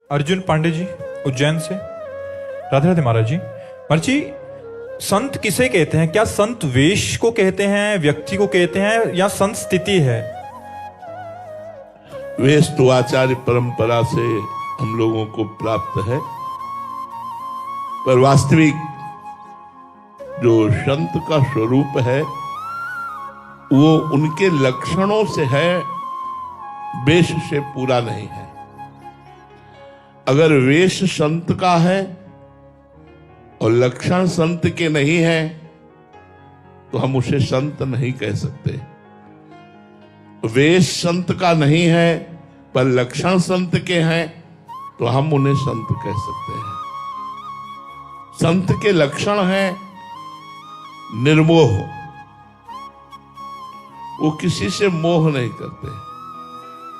अर्जुन पांडे जी उज्जैन से। राधे राधे महाराज जी। महाराज जी, संत किसे कहते हैं? क्या संत वेश को कहते हैं, व्यक्ति को कहते हैं, या संत स्थिति है? वेश तो आचार्य परंपरा से हम लोगों को प्राप्त है, पर वास्तविक जो संत का स्वरूप है वो उनके लक्षणों से है, वेश से पूरा नहीं है। अगर वेश संत का है और लक्षण संत के नहीं है तो हम उसे संत नहीं कह सकते। वेश संत का नहीं है पर लक्षण संत के हैं तो हम उन्हें संत कह सकते हैं। संत के लक्षण हैं निर्मोह, वो किसी से मोह नहीं करते,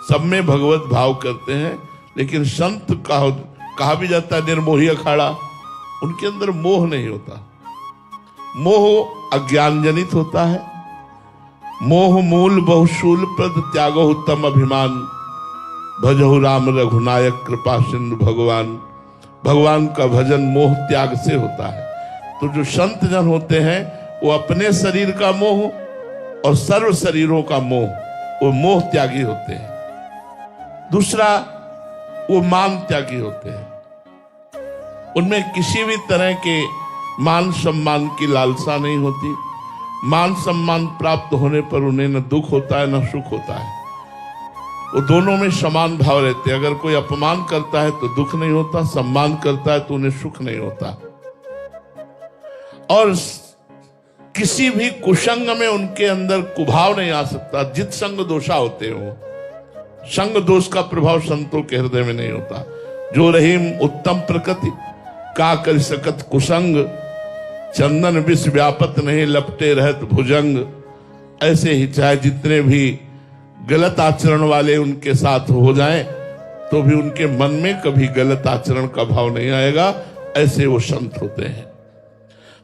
सब में भगवत भाव करते हैं। लेकिन संत कहा भी जाता है निर्मोही अखाड़ा, उनके अंदर मोह नहीं होता। मोह अज्ञान जनित होता है। मोह मूल बहुशूल प्रद त्यागो उत्तम अभिमान, भजहु राम रघुनायक कृपा सिंधु भगवान। भगवान का भजन मोह त्याग से होता है। तो जो संत जन होते हैं वो अपने शरीर का मोह और सर्व शरीरों का मोह, वो मोह त्यागी होते हैं। दूसरा, वो मान त्यागी होते हैं। उनमें किसी भी तरह के मान सम्मान की लालसा नहीं होती। मान सम्मान प्राप्त होने पर उन्हें न दुख होता है न सुख होता है। वो दोनों में समान भाव रहते हैं। अगर कोई अपमान करता है तो दुख नहीं होता, सम्मान करता है तो उन्हें सुख नहीं होता। और किसी भी कुसंग में उनके अंदर कुभाव नहीं आ सकता। जित संग दोषा होते हो, संग दोष का प्रभाव संतों के हृदय में नहीं होता। जो रहीम उत्तम प्रकृति का कर सकत कुसंग, चंदन विष व्यापत नहीं लपटे रहत भुजंग। ऐसे ही चाहे जितने भी गलत आचरण वाले उनके साथ हो जाएं तो भी उनके मन में कभी गलत आचरण का भाव नहीं आएगा। ऐसे वो संत होते हैं।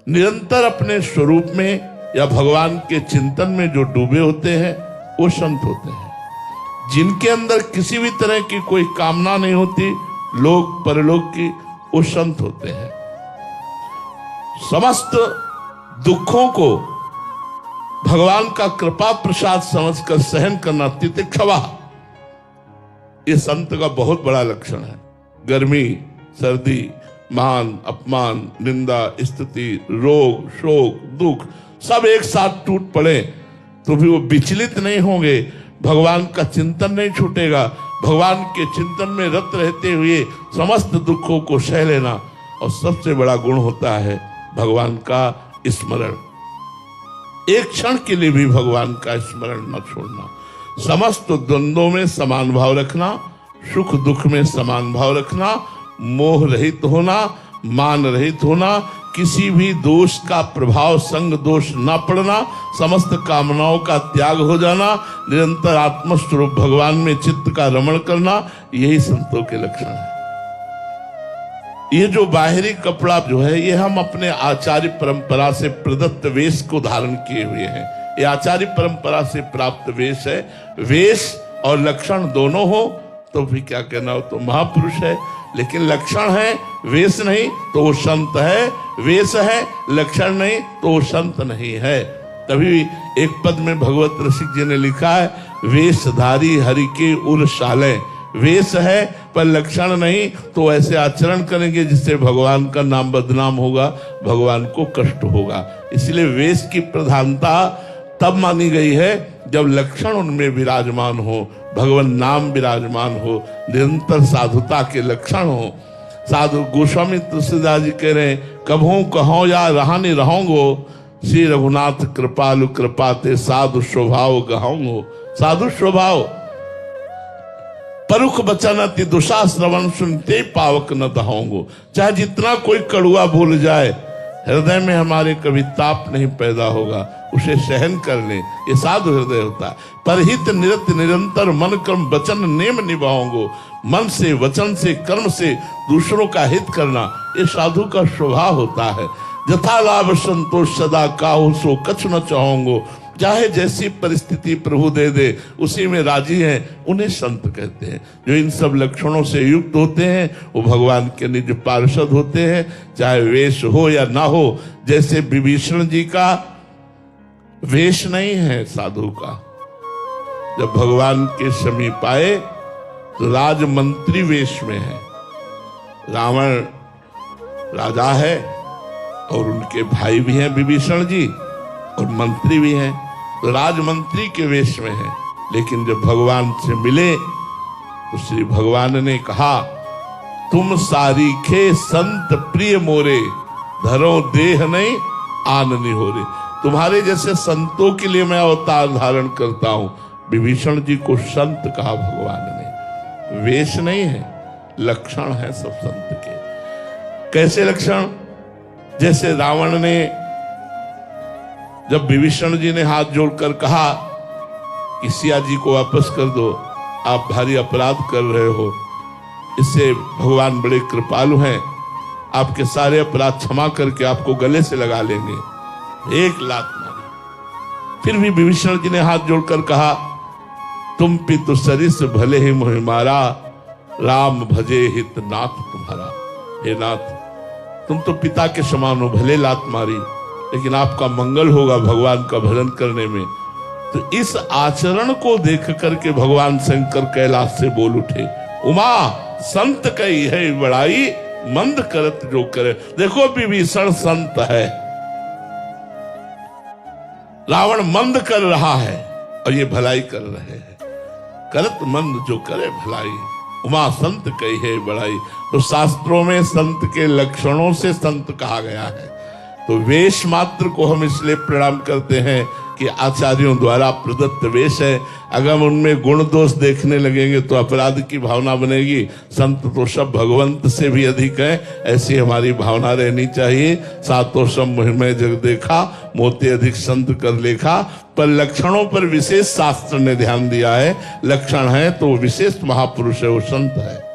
निरंतर अपने स्वरूप में या भगवान के चिंतन में जो डूबे होते हैं वो संत होते हैं। जिनके अंदर किसी भी तरह की कोई कामना नहीं होती, लोक परलोक की, वो संत होते हैं। समस्त दुखों को भगवान का कृपा प्रसाद समझकर सहन करना, तितिक्षवा, ये संत का बहुत बड़ा लक्षण है। गर्मी, सर्दी, मान अपमान, निंदा, स्तुति, रोग, शोक, दुख सब एक साथ टूट पड़े तो भी वो विचलित नहीं होंगे। भगवान का चिंतन नहीं छूटेगा। भगवान के चिंतन में रत रहते हुए समस्त दुखों को सह लेना। और सबसे बड़ा गुण होता है भगवान का स्मरण। एक क्षण के लिए भी भगवान का स्मरण न छोड़ना। समस्त द्वंद्वों में समान भाव रखना, सुख दुख में समान भाव रखना, मोह रहित होना, मान रहित होना, किसी भी दोष का प्रभाव संग दोष न पड़ना, समस्त कामनाओं का त्याग हो जाना, निरंतर आत्मस्वरूप भगवान में चित्त का रमण करना, यही संतों के लक्षण है। ये जो बाहरी कपड़ा जो है ये हम अपने आचार्य परंपरा से प्रदत्त वेश को धारण किए हुए हैं। ये आचार्य परंपरा से प्राप्त वेश है। वेश और लक्षण दोनों हो तो भी क्या कहना हो, तो महापुरुष है। लेकिन लक्षण है, वेश नहीं तो वो संत है। वेश है, लक्षण नहीं तो वो संत नहीं है। तभी एक पद में भगवत रसिक जी ने लिखा है, वेशधारी हरि के उर शाले। वेश है पर लक्षण नहीं तो ऐसे आचरण करेंगे जिससे भगवान का नाम बदनाम होगा, भगवान को कष्ट होगा। इसलिए वेश की प्रधानता तब मानी गई है जब लक्षण उनमें विराजमान हो, भगवान नाम विराजमान हो, निरंतर साधुता के लक्षण हो। साधु गोस्वामी तुलसीदास जी कह रहे हैं, कभों कहो या रहानी रहोगो, श्री रघुनाथ कृपालु कृपाते साधु स्वभाव गहोगो। साधु स्वभाव, परुख बचन अति दुषा श्रवण सुनते पावक न दहोगो। चाहे जितना कोई कड़ुआ भूल जाए, हृदय में हमारे कभी ताप नहीं पैदा होगा, उसे सहन कर ले, ये साधु हृदय होता है। परहित निरत निरंतर मन कर्म वचन नेम निभाओगो। मन से, वचन से, कर्म से दूसरों का हित करना, ये साधु का स्वभाव होता है। जथा लाभ संतोष सदा काहू सो कछ न चाहोगो। चाहे जैसी परिस्थिति प्रभु दे दे उसी में राजी हैं, उन्हें संत कहते हैं। जो इन सब लक्षणों से युक्त होते हैं वो भगवान के निज पार्षद होते हैं, चाहे वेश हो या ना हो। जैसे विभीषण जी का वेश नहीं है साधु का, जब भगवान के समीप आए तो राजमंत्री वेश में है। रावण राजा है और उनके भाई भी हैं विभीषण जी, और मंत्री भी हैं, तो राजमंत्री के वेश में है। लेकिन जब भगवान से मिले तो श्री भगवान ने कहा, तुम सारीखे संत प्रिय मोरे, धरो देह नहीं आननी हो रे। तुम्हारे जैसे संतों के लिए मैं अवतार धारण करता हूं। विभीषण जी को संत कहा भगवान ने, वेश नहीं है, लक्षण है सब संत के। कैसे लक्षण? जैसे रावण ने जब विभीषण जी ने हाथ जोड़कर कहा कि सिया जी को वापस कर दो, आप भारी अपराध कर रहे हो, इससे भगवान बड़े कृपालु हैं, आपके सारे अपराध क्षमा करके आपको गले से लगा लेंगे। एक लात मारी। फिर भी विभीषण जी ने हाथ जोड़कर कहा, तुम पितु सरिस भले ही मोहि मारा, राम भजे हित नाथ तुम्हारा। हे नाथ, तुम तो पिता के समान हो, भले लात मारी, लेकिन आपका मंगल होगा भगवान का भजन करने में। तो इस आचरण को देख करके भगवान शंकर कैलाश से बोल उठे, उमा संत कई है बड़ाई, मंद करत जो करे। देखो विभीषण संत है, रावण मंद कर रहा है और ये भलाई कर रहे हैं। करत मंद जो करे भलाई, उमा संत कही है बड़ाई। तो शास्त्रों में संत के लक्षणों से संत कहा गया है। तो वेश मात्र को हम इसलिए प्रणाम करते हैं कि आचार्यों द्वारा प्रदत्त वेश है। अगर हम उनमें गुण दोष देखने लगेंगे तो अपराध की भावना बनेगी। संत तो सब भगवंत से भी अधिक है, ऐसी हमारी भावना रहनी चाहिए। सातों सब महिमय जग देखा, मोते अधिक संत कर लेखा। पर लक्षणों पर विशेष शास्त्र ने ध्यान दिया है। लक्षण है तो विशेष महापुरुष है, वो संत है।